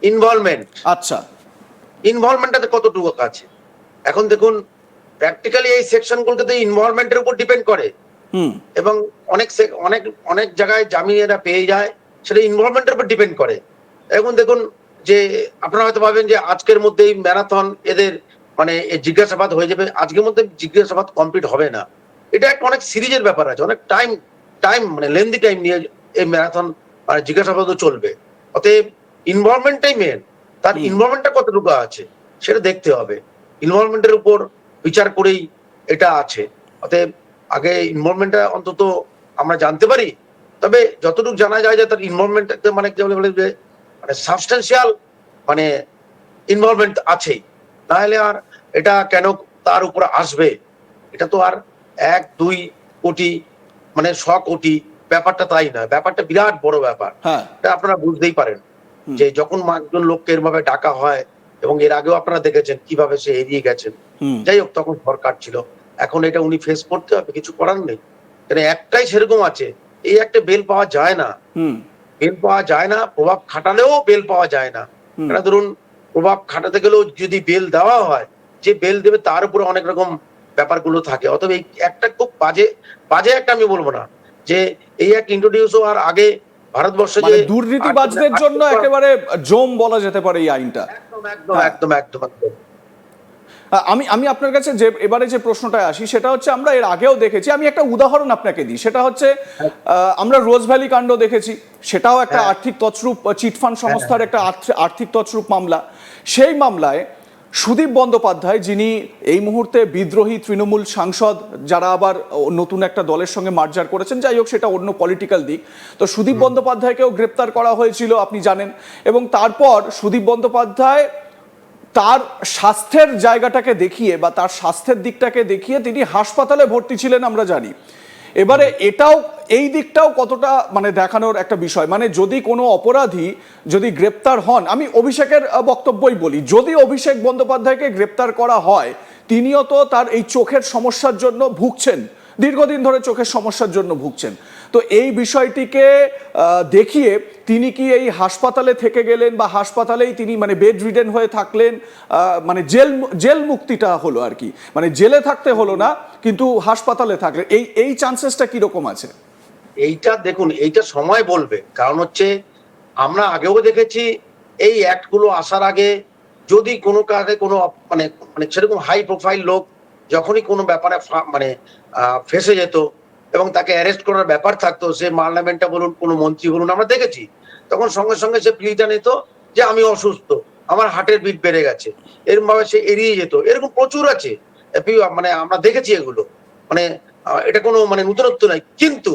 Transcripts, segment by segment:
Involvement, আচ্ছা, ইনভলভমেন্টটাতে কতটুকু আছে। এখন দেখুন প্র্যাকটিক্যালি এই সেকশনগুলোতে ইনভলভমেন্টের উপর ডিপেন্ড করে, হুম, এবং অনেক অনেক অনেক জায়গায় জামিন এরা পেয়ে যায়, সেটা ইনভলভমেন্টের উপর ডিপেন্ড করে। এখন দেখুন যে আপনারা হয়তো ভাবেন যে আজকের মধ্যেই ম্যারাথন এদের মানে জিজ্ঞাসাবাদ হয়ে যাবে, আজকের মধ্যে জিজ্ঞাসাবাদ কমপ্লিট হবে না। এটা একটা অনেক সিরিজের ব্যাপার আছে, অনেক টাইম টাইম মানে লেন্দি টাইম নিয়ে এই ম্যারাথন মানে জিজ্ঞাসাবাদও চলবে। অতএব ইনভলভমেন্টটাই মেন, তার হুম, ইনভলভমেন্টটা কতটুকু আছে সেটা দেখতে হবে। ইনভলভমেন্টের উপর বিচার করেই এটা আছে। অতএব আগে ইনভলভমেন্টটা অন্তত আমরা জানতে পারি। তবে যতটুকু জানা যায় যে তার ইনভলভমেন্ট মানে কি বলে যে মানে সাবস্টেন্সিয়াল মানে ইনভলভমেন্ট আছেই। নাহলে আর এটা কেন তার উপর আসবে? এটা তো আর ১-২ কোটি মানে ১০০ কোটি ব্যাপারটা তাই না। ব্যাপারটা বিরাট বড় ব্যাপার। হ্যাঁ, এটা আপনারা বুঝতেই পারেন। হুম, যে যখন একজন লোককে এরভাবে ডাকা হয়, এবং এর আগেও আপনারা দেখেছেন কিভাবে সে এড়িয়ে গেছেন। হুম, যাই হোক তখন সরকার ছিল। এখন এটা উনি ফেস করতে হবে, কিছু করার নেই। কারণ একটাই সেরকম আছে, এই একটা বেল পাওয়া যায় না। হুম, বেল পাওয়া যায় না, প্রভাব খাটালেও বেল পাওয়া যায় না। হুম। এটা ধরুন প্রভাব খাটাতে গেলেও যদি বেল দেওয়া হয়, যে বেল দেবে তার উপরে অনেক রকম ব্যাপারগুলো থাকে। অতএব এই একটা খুব বাজে, বাজে একটা আমি বলব না। যে এই একটা ইন্ট্রোডিউস হওয়ার আগে ভারতবর্ষে যে মানে দুর্নীতিবাজদের জন্য একেবারে জম বলা যেতে পারে এই আইনটা। একদম, একদম, হ্যাঁ, একদম, একদম, একদম। আমি আমি আপনার কাছে যে এবারে যে প্রশ্নটা আসি সেটা হচ্ছে আমরা এর আগেও দেখেছি, আমি একটা উদাহরণ আপনাকে দিই, সেটা হচ্ছে হ্যাঁ, আমরা রোজ ভ্যালি কাণ্ড দেখেছি, সেটাও একটা হ্যাঁ, আর্থিক তছরূপ চিটফান্ড হ্যাঁ, সংস্থার একটা আর্থিক তছরূপ মামলা। সেই মামলায় সুদীপ বন্দ্যোপাধ্যায়, যিনি এই মুহূর্তে বিদ্রোহী তৃণমূল সাংসদ, যারা আবার নতুন একটা দলের সঙ্গে মার্জার করেছেন, যাই হোক সেটা অন্য পলিটিক্যাল দিক, তো সুদীপ বন্দ্যোপাধ্যায়কেও গ্রেপ্তার করা হয়েছিল আপনি জানেন। এবং তারপর সুদীপ বন্দ্যোপাধ্যায় তার স্বাস্থ্যের জায়গাটাকে দেখিয়ে বা তার স্বাস্থ্যের দিকটাকে দেখিয়ে তিনি হাসপাতালে ভর্তি ছিলেন আমরা জানি। এবারে এটাও এই দিকটাও কতটা মানে দেখানোর একটা বিষয়, মানে যদি কোনো অপরাধী যদি গ্রেপ্তার হন, আমি অভিষেকের বক্তব্যই বলি, যদি অভিষেক বন্দ্যোপাধ্যায়কে গ্রেপ্তার করা হয়, তিনিও তো তার এই চোখের সমস্যার জন্য ভুগছেন, দীর্ঘদিন ধরে চোখের সমস্যার জন্য ভুগছেন। তো এই বিষয়টিকে দেখিয়ে তিনি কি এই হাসপাতালে থেকে গেলেন বা হাসপাতালেই তিনি মানে বেড রিডেন হয়ে থাকলেন, মানে জেল মুক্তিটা হলো আর কি, মানে জেলে থাকতে হলো না কিন্তু হাসপাতালে থাকলেন, এই চান্সেসটা কিরকম আছে? এইটা দেখুন, এইটা সময় বলবে। কারণ হচ্ছে আমরা আগেও দেখেছি এই অ্যাক্ট গুলো আসার আগে যদি কোনো কাজে কোনো মানে মানে সেরকম হাই প্রোফাইল লোক যখনই কোনো ব্যাপারে মানে ফেঁসে যেত এবং তাকে অ্যারেস্ট করার ব্যাপার থাকতো, সে পার্লামেন্টে বলুন কোনো মন্ত্রী বলুন আমরা দেখেছি, তখন সঙ্গে সঙ্গে সে প্লিটা নিত যে আমি অসুস্থ, আমার হার্টের বিট বেড়ে গেছে, এরকম ভাবে সে এড়িয়ে যেত। এরকম প্রচুর আছে, মানে আমরা দেখেছি এগুলো। মানে এটা কোনো মানে নতুনত্ব নাই। কিন্তু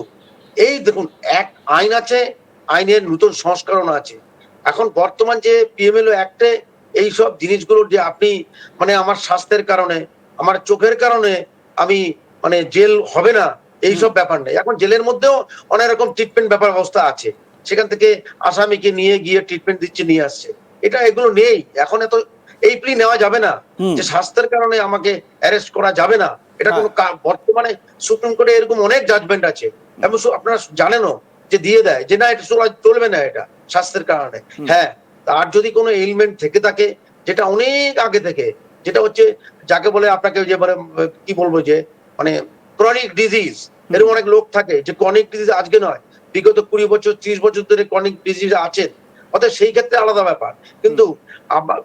এই দেখুন এক আইন আছে, আইনের নতুন সংস্করণ আছে। এখন বর্তমান যে পিএমএলও অ্যাক্টে এইসব জিনিসগুলোর যে আপনি মানে আমার স্বাস্থ্যের কারণে, আমার চোখের কারণে আমি মানে জেল হবে না, এইসব ব্যাপার নেই। এখন জেলের মধ্যেও অনেক রকম ট্রিটমেন্ট ব্যাপার ব্যবস্থা আছে। সেখান থেকে আসামিকে নিয়ে গিয়ে ট্রিটমেন্ট দিচ্ছে, নিয়ে আসছে। এটা এগুলো নেই। এখন এত এই প্লি নেওয়া যাবে না হুম, যে স্বাস্থ্যের কারণে আমাকে অ্যারেস্ট করা যাবে না। এটা হ্যাঁ, কোনো বর্তমানে সুপ্রিম কোর্টে এরকম অনেক জাজমেন্ট আছে। এবং আপনারা জানেনও যে দিয়ে দেয় যে না এটা চলবে না, এটা স্বাস্থ্যের কারণে। হ্যাঁ, তার যদি কোনো এলিমেন্ট থেকে থাকে যেটা অনেক আগে থেকে, যেটা হচ্ছে যাকে বলে আপনাকে যে মানে কি বলবো যে মানে ক্রনিক ডিজিজ, এরকম অনেক লোক থাকে যে ক্রনিক ডিজিজ আজকে নয়, বিগত 20 বছর 30 বছর ধরে ক্রনিক ডিজিজ আছেন। অর্থাৎ সেই ক্ষেত্রে আলাদা ব্যাপার। কিন্তু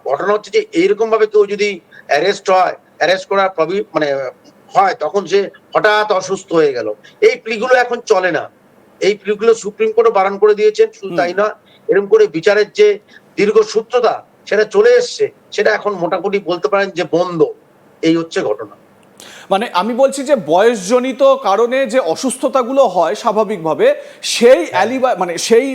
ঘটনা হচ্ছে যে এইরকম ভাবে কেউ যদি অ্যারেস্ট হয়, অ্যারেস্ট করার মানে হয়, তখন সে হঠাৎ অসুস্থ হয়ে গেল, এই প্লিগুলো এখন চলে না। এই প্লিগুলো সুপ্রিম কোর্টও বারণ করে দিয়েছেন। শুধু হুম। তাই না, এরকম করে বিচারের যে দীর্ঘ সূত্রতা সেটা চলে এসছে, সেটা এখন মোটামুটি বলতে পারেন যে বন্ধ। এই হচ্ছে ঘটনা। মানে আমি বলছি যে বয়সজনিত কারণে যে অসুস্থতাগুলো হয় স্বাভাবিকভাবে, সেই হ্যাঁ, মানে সেই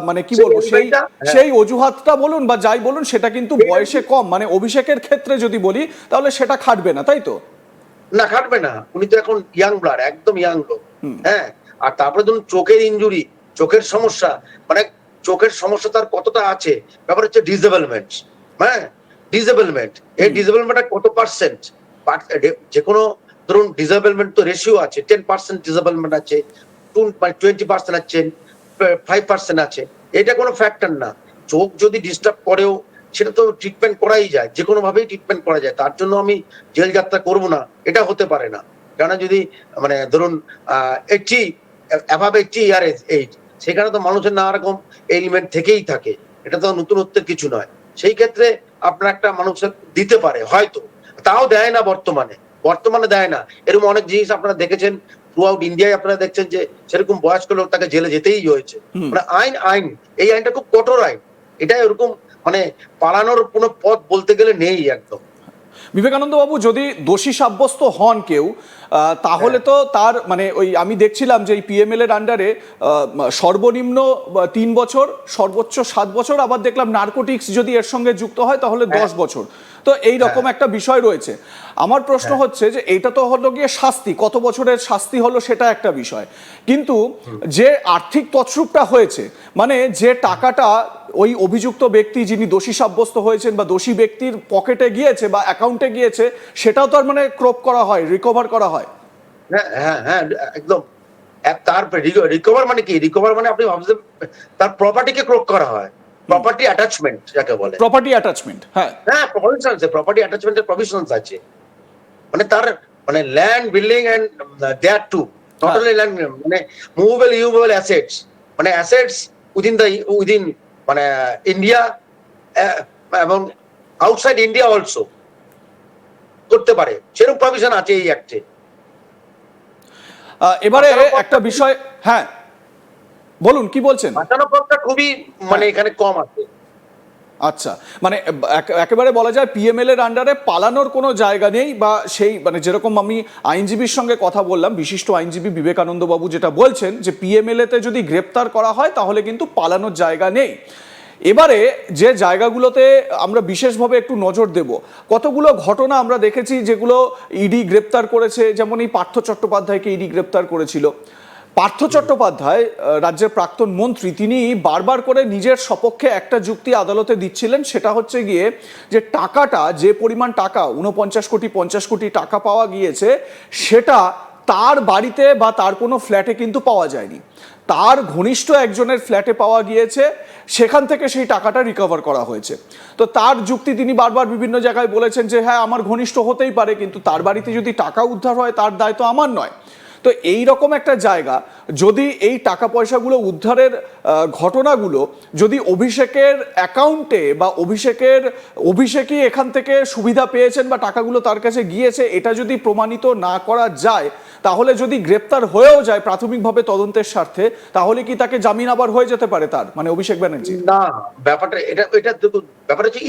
মানে কি সেই বলবো, সেই এলিমেন্টটা হ্যাঁ, সেই অজুহাতটা বলুন বা যাই বলুন, সেটা কিন্তু বয়সে কম, মানে অভিষেকের ক্ষেত্রে যদি বলি তাহলে সেটা খাটবে না, তাই তো? না খাটবে না। উনি তো এখন ইয়াং ব্লাড, একদম ইয়াং লোক। হুম, হ্যাঁ, আর তারপরে ধরুন চোখের ইনজুরি, চোখের সমস্যা, মানে চোখের সমস্যা তার কতটা আছে, ব্যাপার হচ্ছে ডিসেবলমেন্ট। হ্যাঁ, ডিসেবলমেন্ট, এই হুম, ডিসেবলমেন্টটা কত পার্সেন্ট? যে কোনো ধরুন ডিসেবলমেন্ট তো রেশিও আছে, 10% ডিসেবলমেন্ট আছে, 20% আছে, 5% আছে। এটা কোনো ফ্যাক্টর না। চোখ যদি ডিস্টার্ব করেও সেটা তো ট্রিটমেন্ট করাই যায়, যে কোনো ভাবেই ট্রিটমেন্ট করা যায়, তার জন্য আমি জেল যাত্রা করবো না এটা হতে পারে না। কেননা যদি মানে ধরুন 80 অ্যাভাব 80 ইয়ার এইজ, সেখানে তো মানুষের নানা রকম এলিমেন্ট থেকেই থাকে, এটা তো নতুনত্বের কিছু নয়। সেই ক্ষেত্রে আপনার একটা মানুষের দিতে পারে হয়তো, তাও দেয় না বর্তমানে দেয় না। এরকম অনেক জিনিস আপনারা দেখেছেন থ্রু আউট ইন্ডিয়ায়, আপনারা দেখছেন যে সেরকম বয়স্ক লোক তাকে জেলে যেতেই হয়েছে। মানে আইন এই আইনটা খুব কঠোর আইন, এটা এরকম মানে পালানোর কোনো পথ বলতে গেলে নেই একদম। বিবেকানন্দ বাবু, যদি দোষী সাব্যস্ত হন কেউ, তাহলে তো তার মানে ওই আমি দেখছিলাম যে এই পিএমএল এর আন্ডারে সর্বনিম্ন 3 বছর, সর্বোচ্চ 7 বছর, আবার দেখলাম নার্কোটিক্স যদি এর সঙ্গে যুক্ত হয় তাহলে 10 বছর। তো এই রকম একটা বিষয় রয়েছে। আমার প্রশ্ন হচ্ছে যে এটা তো হলো গিয়ে শাস্তি, কত বছরের শাস্তি হলো সেটা একটা বিষয়, কিন্তু যে আর্থিক তছরূপটা হয়েছে, মানে যে টাকাটা ওই অভিযুক্ত ব্যক্তি যিনি দোষী সাব্যস্ত হয়েছেন বা দোষী ব্যক্তির পকেটে গিয়েছে বা অ্যাকাউন্টে গিয়েছে, সেটাও তো আর মানে ক্রপ করা হয়, রিকভার করা হয়। হ্যাঁ একদম। তার রিকভার মানে কি? রিকভার মানে আপনি ভাবছেন তার প্রপার্টিকে ক্রোক করা হয়, প্রপার্টি অ্যাটাচমেন্ট যাকে বলে। প্রপার্টি অ্যাটাচমেন্ট, হ্যাঁ প্রভিশনস, প্রপার্টি অ্যাটাচমেন্টের প্রভিশনস আছে। মানে তার মানে land, building and there to, not only land, মানে মুভেবল ইউভেবল অ্যাসেটস, মানে অ্যাসেটস উইদিন মানে ইন্ডিয়া এবং আউটসাইড ইন্ডিয়া অলসো করতে পারে, সেরকম প্রভিশন আছে এই অ্যাক্টে। এবারে একটা বিষয়, হ্যাঁ বলুন কি বলছেন। বাঁচানো পথটা খুবই মানে এখানে কম আছে। আচ্ছা, মানে একেবারে বলা যায় পিএমএল এর আন্ডারে পালানোর কোনো জায়গা নেই, বা সেই মানে যেরকম আমি আইনজীবীর সঙ্গে কথা বললাম, বিশিষ্ট আইনজীবী বিবেকানন্দ বাবু যেটা বলছেন যে পিএমএল তে যদি গ্রেপ্তার করা হয় তাহলে কিন্তু পালানোর জায়গা নেই। এবারে যে জায়গাগুলোতে আমরা বিশেষভাবে একটু নজর দেব, কতগুলো ঘটনা আমরা দেখেছি যেগুলো ইডি গ্রেপ্তার করেছে, যেমন এই পার্থ চট্টোপাধ্যায়কে ইডি গ্রেপ্তার করেছিল। পার্থ চট্টোপাধ্যায় রাজ্যের প্রাক্তন মন্ত্রী, তিনি বারবার করে নিজের সপক্ষে একটা যুক্তি আদালতে দিচ্ছিলেন, সেটা হচ্ছে গিয়ে যে টাকাটা, যে পরিমাণ টাকা 49 কোটি 50 কোটি টাকা পাওয়া গিয়েছে, সেটা তার বাড়িতে বা তার কোনো ফ্ল্যাটে কিন্তু পাওয়া যায়নি, তার ঘনিষ্ঠ একজনের ফ্ল্যাটে পাওয়া গিয়েছে, সেখান থেকে সেই টাকাটা রিকভার করা হয়েছে। তো তার যুক্তি তিনি বারবার বিভিন্ন জায়গায় বলেছেন যে হ্যাঁ আমার ঘনিষ্ঠ হতেই পারে, কিন্তু তার বাড়িতে যদি টাকা উদ্ধার হয় তার দায় তো আমার নয়। তো এই রকম একটা জায়গা, যদি এই টাকা পয়সাগুলো উদ্ধারের ঘটনাগুলো যদি অভিষেকের অ্যাকাউন্টে বা অভিষেকই এখান থেকে সুবিধা পেয়েছেন বা টাকাগুলো তার কাছে গিয়েছে, এটা যদি প্রমাণিত না করা যায়, তাহলে যদি গ্রেপ্তার হয়েও যায় প্রাথমিকভাবে তদন্তের স্বার্থে, তাহলে কি তাকে জামিন আবার হয়ে যেতে পারে তার, মানে অভিষেক ব্যানার্জি? না, ব্যাপারটা এটা এটা দেখুন, ব্যাপারটা হচ্ছে